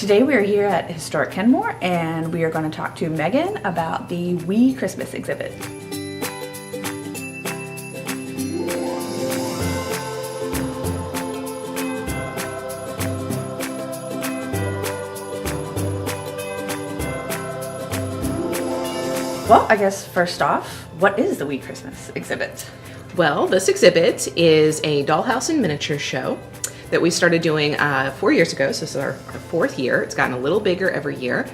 Today we are here at Historic Kenmore and we are going to talk to Megan about the We Christmas exhibit. Well, I guess first off, what is the We Christmas exhibit? Well, this exhibit is a dollhouse and miniature show that we started doing 4 years ago, so this is our fourth year. It's gotten a little bigger every year.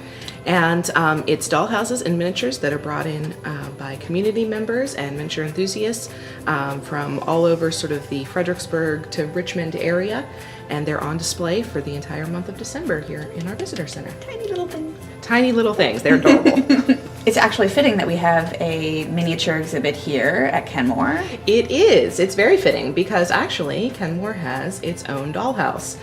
And it's dollhouses and miniatures that are brought in by community members and miniature enthusiasts from all over sort of the Fredericksburg to Richmond area. And they're on display for the entire month of December here in our visitor center. Tiny little things. Tiny little things, they're adorable. It's actually fitting that we have a miniature exhibit here at Kenmore. It is. It's very fitting because actually Kenmore has its own dollhouse.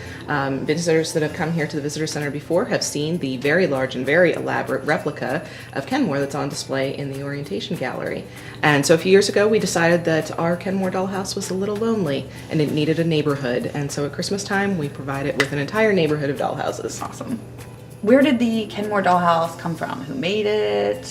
Visitors that have come here to the visitor center before have seen the very large and very elaborate replica of Kenmore that's on display in the orientation gallery. And so a few years ago we decided that our Kenmore dollhouse was a little lonely and it needed a neighborhood. And so at Christmas time we provide it with an entire neighborhood of dollhouses. Awesome. Where did the Kenmore dollhouse come from? Who made it?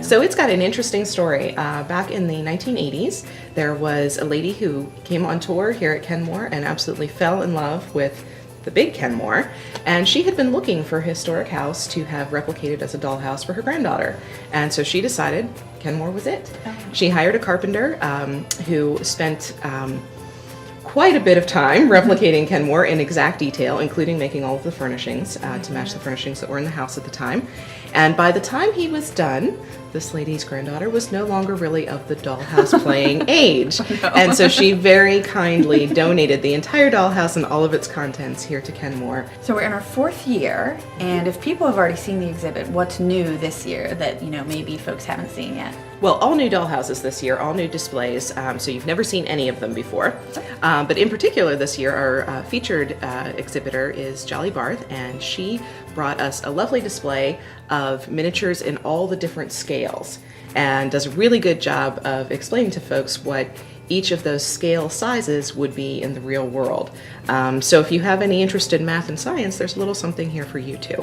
So it's got an interesting story. Back in the 1980s, there was a lady who came on tour here at Kenmore and absolutely fell in love with the big Kenmore. And she had been looking for a historic house to have replicated as a dollhouse for her granddaughter. And so she decided Kenmore was it. She hired a carpenter who spent quite a bit of time replicating Kenmore in exact detail, including making all of the furnishings to match the furnishings that were in the house at the time. And by the time he was done, this lady's granddaughter was no longer really of the dollhouse playing age. No. And so she very kindly donated the entire dollhouse and all of its contents here to Kenmore. So we're in our fourth year, and if people have already seen the exhibit, what's new this year that, maybe folks haven't seen yet? Well, all new dollhouses this year, all new displays, so you've never seen any of them before. But in particular this year, our featured exhibitor is Jolly Barth, and she brought us a lovely display of miniatures in all the different scales, and does a really good job of explaining to folks what each of those scale sizes would be in the real world. So if you have any interest in math and science, there's a little something here for you too.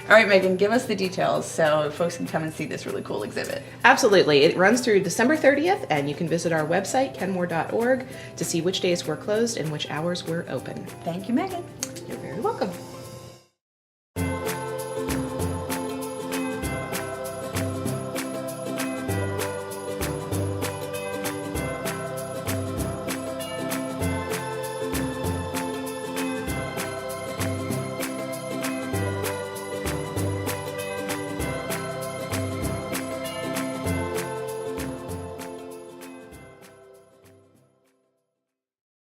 All right, Megan, give us the details so folks can come and see this really cool exhibit. Absolutely. It runs through December 30th, and you can visit our website, kenmore.org, to see which days we're closed and which hours we're open. Thank you, Megan. You're very welcome.